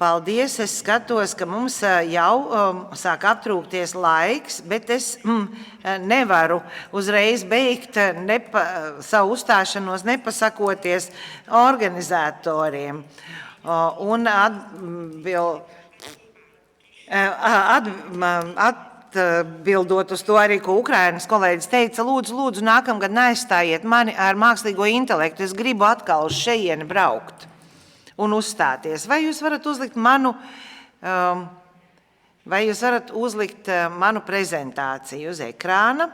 Paldies, es skatos, ka mums jau sāk aptrūkties laiks, bet es nevaru uzreiz beigt savu uzstāšanos nepasakoties organizatoriem. Un atbildot uz to arī, ko Ukrainas kolēģis teica, lūdzu, nākamgad neaizstājiet mani ar mākslīgo intelektu, es gribu atkal uz šejieni braukt un uzstāties. Vai jūs varat uzlikt manu prezentāciju uz ekrāna?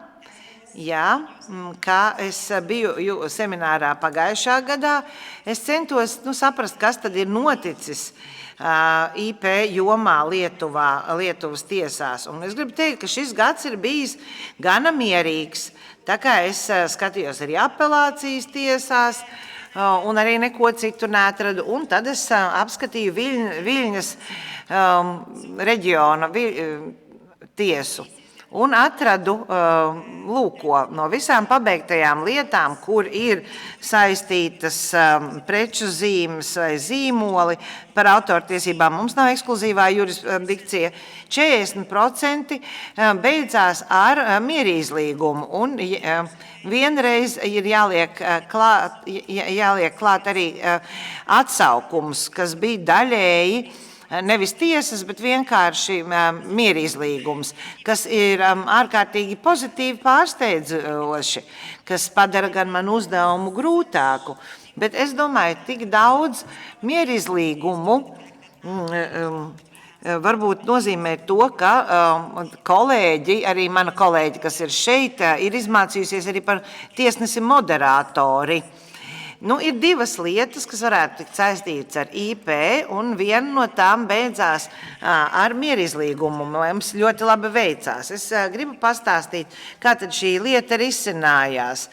Jā, kā es biju seminārā pagājušā gadā, es centos saprast, kas tad ir noticis IP jomā Lietuvas tiesās. Un es gribu teikt, ka šis gads ir bijis gana mierīgs. Tā kā es skatījos arī apelācijas tiesās, un arī neko citu neatradu. Un tad es apskatīju Viļņas reģiona tiesu un atradu no visām pabeigtajām lietām, kur ir saistītas preču zīmes vai zīmoli par autortiesībām. Mums nav ekskluzīvā jurisdikcija. 40% beidzās ar mierīzlīgumu, un vienreiz ir jāliek klāt arī atsaukums, kas bija daļēji nevis tiesas, bet vienkārši mierīzlīgums, kas ir ārkārtīgi pozitīvi pārsteidzoši, kas padara gan manu uzdevumu grūtāku. Bet es domāju, tik daudz mierīzlīgumu varbūt nozīmē to, ka kolēģi, arī mana kolēģi, kas ir šeit, ir izmācījusies arī par tiesnesi moderātori. Ir divas lietas, kas varētu tikt saistītas ar IP, un viena no tām beidzās ar mierīzlīgumu. Mums ļoti labi veicās. Es gribu pastāstīt, kā tad šī lieta risinājās.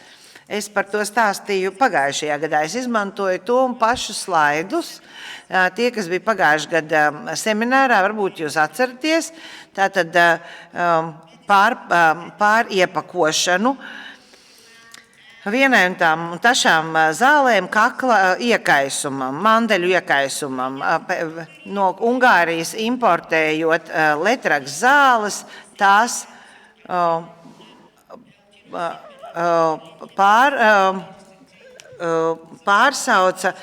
Es par to stāstīju pagājušajā gadā. Es izmantoju to un pašu slaidus. Tie, kas bija pagājušajā gada seminārā, varbūt jūs atceraties, tātad pār iepakošanu. Vienai un tām tašām zālēm kakla iekaisumam, mandeļu iekaisumam, no Ungārijas importējot letraks zāles, tās pārsauca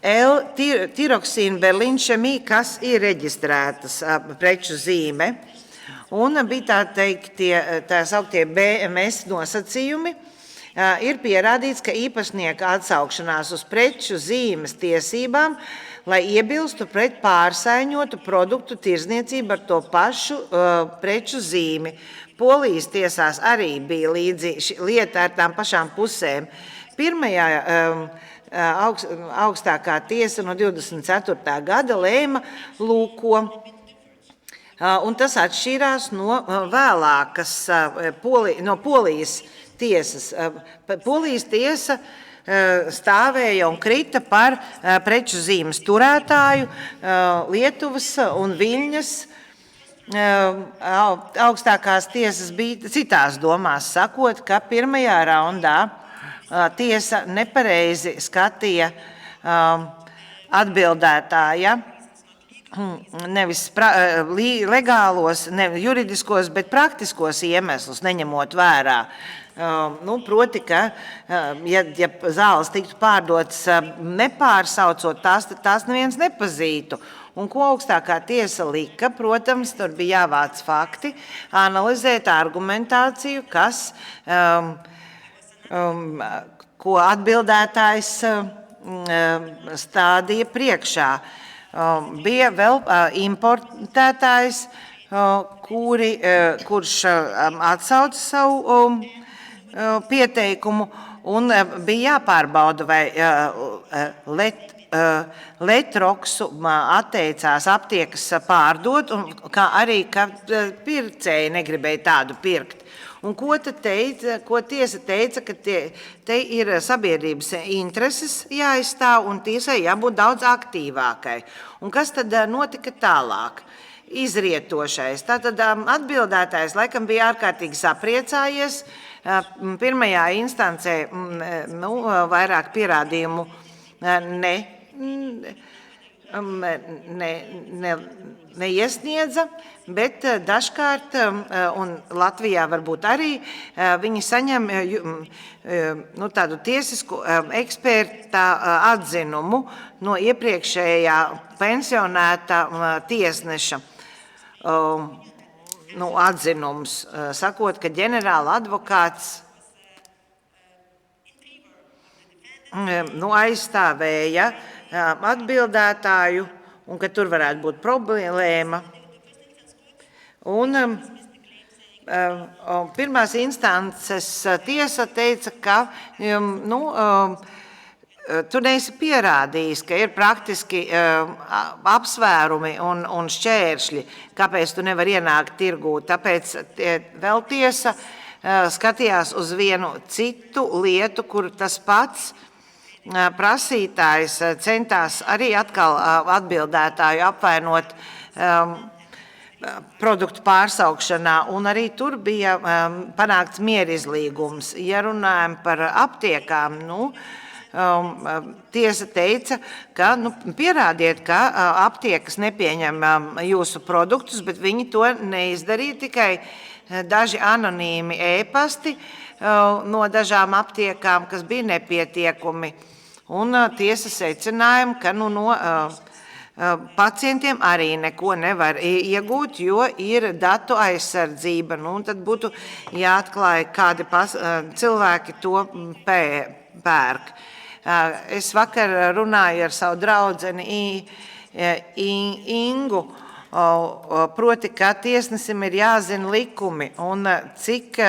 L-tiroksīnu berlinšemī, kas ir reģistrētas preču zīme, un bija tā sauktie BMS nosacījumi. Ir pierādīts, ka īpašnieka atsaukšanās uz preču zīmes tiesībām, lai iebilstu pret pārsaiņotu produktu tirdzniecību ar to pašu preču zīmi. Polijas tiesās arī bija līdzīga lieta ar tām pašām pusēm. Pirmajā augstākā tiesa no 24. gada lēma lūko, un tas atšķīrās no vēlākas no Polijas tiesas. Polijas tiesa stāvēja un krita par preču zīmes turētāju Lietuvas un Viļņas augstākās tiesas bija citās domās, sakot, ka pirmajā raundā tiesa nepareizi skatīja atbildētāja nevis legālos, nevis juridiskos, bet praktiskos iemeslus neņemot vērā. Proti, ka ja zāles tiktu pārdotas nepārsaucot, tās neviens nepazītu. Un ko augstākā tiesa lika, protams, tur bija jāvāc fakti, analizēt argumentāciju, ko atbildētājs stādīja priekšā. Bija vēl importētājs, kurš atsauca savu pieteikumu, un bija jāpārbauda, vai letroksu atteicās aptiekas pārdot, un kā arī, ka pircēji negribēja tādu pirkt. Un ko tiesa teica, ka te ir sabiedrības intereses jāizstāv, un tiesai jābūt daudz aktīvākai. Un kas tad notika tālāk? Izrietošais. Tātad atbildētājs laikam bija ārkārtīgi sapriecājies. Pirmajā instancē vairāk pierādījumu neiesniedza, bet dažkārt, un Latvijā varbūt arī, viņi saņem tādu tiesisku eksperta atzinumu no iepriekšējā pensionēta tiesneša atzinums, sakot, ka ģenerāla advokāts aizstāvēja atbildētāju un ka tur varētu būt problēma. Un pirmās instances tiesa teica, ka tu neesi pierādījis, ka ir praktiski apsvērumi un šķēršļi, kāpēc tu nevari ienākt tirgū. Tāpēc vēl tiesa skatījās uz vienu citu lietu, kur tas pats prasītājs centās arī atkal atbildētāju apvainot produktu pārsaukšanā, un arī tur bija panākts mierizlīgums. Ja runājam par aptiekām, tiesa teica, ka pierādiet, ka aptiekas nepieņem jūsu produktus, bet viņi to neizdarīja, tikai daži anonīmi ēpasti no dažām aptiekām, kas bija nepietiekumi. Un tiesa secinājuma, ka no pacientiem arī neko nevar iegūt, jo ir datu aizsardzība. Tad būtu jāatklāj, kādi cilvēki to pērk. Es vakar runāju ar savu draudzeni Ingu, proti, ka tiesnesim ir jāzina likumi un cik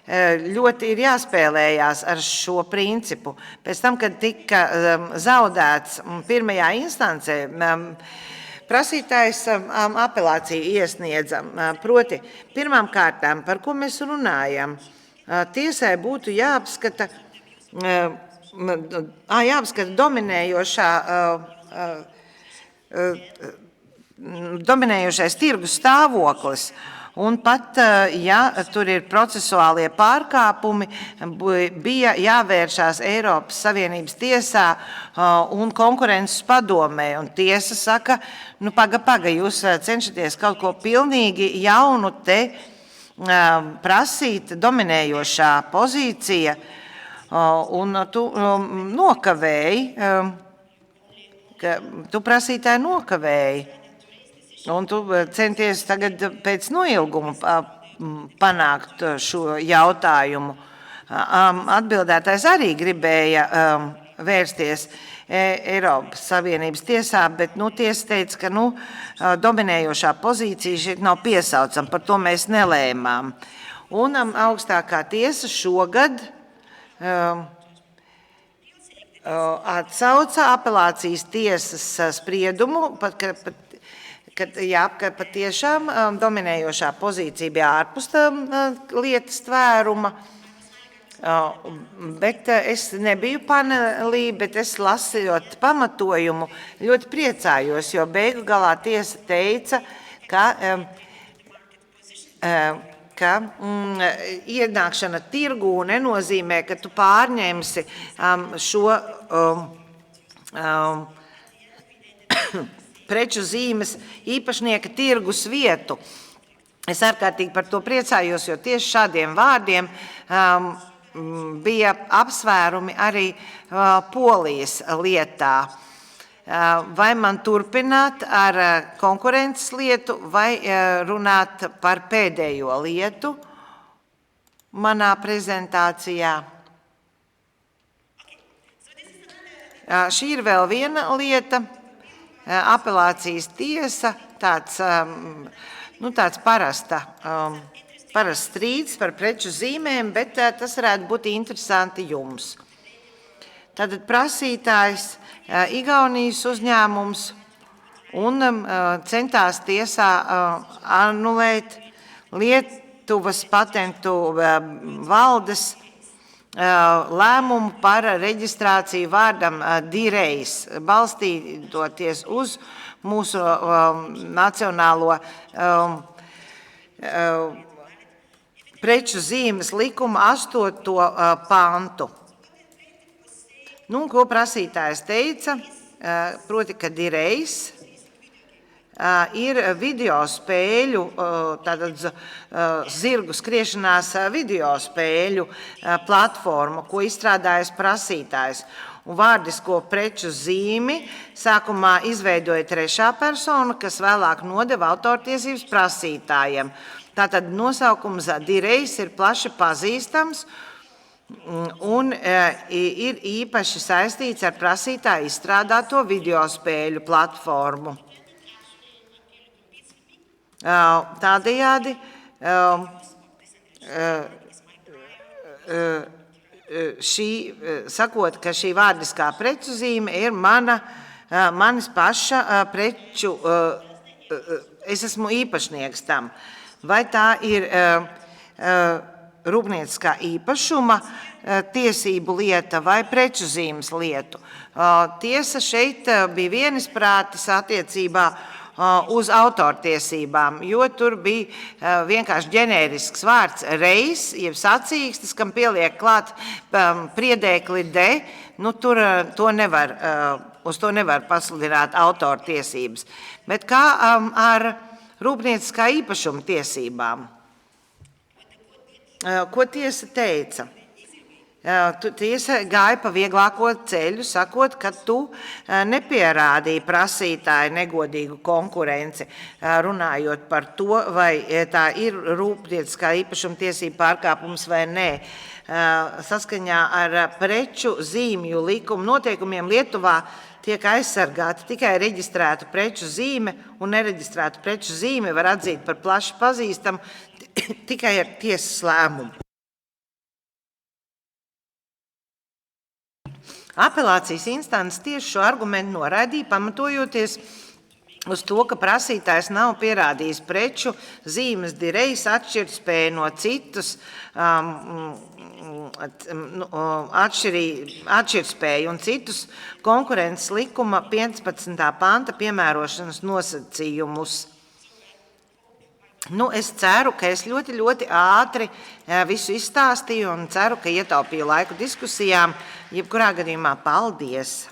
ļoti ir jāspēlējās ar šo principu. Pēc tam, kad tika zaudēts pirmajā instancē, prasītājs apelāciju iesniedza. Proti, pirmām kārtām, par ko mēs runājam, tiesai būtu jāapskata dominējošais tirgus stāvoklis. Un pat, ja tur ir procesuālie pārkāpumi, bija jāvēršās Eiropas Savienības tiesā un konkurences padomē. Un tiesa saka, paga, jūs cenšaties kaut ko pilnīgi jaunu te prasīt, dominējošā pozīcija, un tu nokavēji, tu prasītāji nokavēji. Un tu centies tagad pēc noilguma panākt šo jautājumu. Atbildētājs arī gribēja vērsties Eiropas Savienības tiesā, bet tiesa teica, ka dominējošā pozīcija šeit nav piesaucama, par to mēs nelēmām. Un augstākā tiesa šogad atsauca apelācijas tiesas spriedumu, ka patiešām dominējošā pozīcija bija ārpus lietas tvēruma, bet es nebiju panelī, bet es lasījot pamatojumu ļoti priecājos, jo beigu galā tiesa teica, ka ienākšana tirgū nenozīmē, ka tu pārņemsi šo preču zīmes īpašnieka tirgus vietu. Es ārkārtīgi par to priecājos, jo tieši šādiem vārdiem bija apsvērumi arī Polijas lietā. Vai man turpināt ar konkurences lietu vai runāt par pēdējo lietu manā prezentācijā? Šī ir vēl viena lieta. Apelācijas tiesa, tāds parasts strīds par preču zīmēm, bet tas varētu būt interesanti jums. Tātad prasītājs Igaunijas uzņēmums un centās tiesā anulēt Lietuvas patentu valdes lēmumu par reģistrāciju vārdam direjs, balstītoties uz mūsu nacionālo preču zīmes likuma 8. pantu. Ko prasītājs teica? proti, ka Direjs ir video spēļu, tātad zirgu skriešanās video spēļu platforma, ko izstrādājas prasītājs. Un vārdisko preču zīmi sākumā izveidoja trešā persona, kas vēlāk nodeva autortiesības prasītājiem. Tātad nosaukums Direjs ir plaši pazīstams un ir īpaši saistīts ar prasītāju izstrādāto video spēļu platformu. Tādējādi sakot, ka šī vārdiskā preču zīme ir manis paša preču, es esmu īpašnieks tam. Vai tā ir rūpnieciskā īpašuma tiesību lieta vai preču zīmes lietu. Tiesa šeit bija vienisprātis attiecībā uz autortiesībām, jo tur bija vienkārši ģenērisks vārds reis, jeb sacīkstis, kam pieliek klāt priedēkli de, nu uz to nevar pasludināt autortiesības. Bet kā ar rūpnieciskā īpašuma tiesībām? Ko tiesa teica? Tiesa gāja pa vieglāko ceļu, sakot, ka tu nepierādīji prasītāju negodīgu konkurenci, runājot par to, vai tā ir rūpnieciskā īpašuma tiesība pārkāpums vai nē. Saskaņā ar preču zīmju likuma noteikumiem Lietuvā tiek aizsargāta tikai reģistrētu preču zīme, un nereģistrētu preču zīme var atzīt par plaši pazīstamu tikai ar tiesas lēmumu. Apelācijas instances tieši šo argumentu noraidīja, pamatojoties uz to, ka prasītājs nav pierādījis preču zīmes Direjs atšķirtspēju no citus atšķirtspēju un citus konkurences likuma 15. panta piemērošanas nosacījumus. Es ceru, ka es ļoti ātri visu izstāstīju un ceru, ka ietaupīju laiku diskusijām. Jebkurā gadījumā paldies!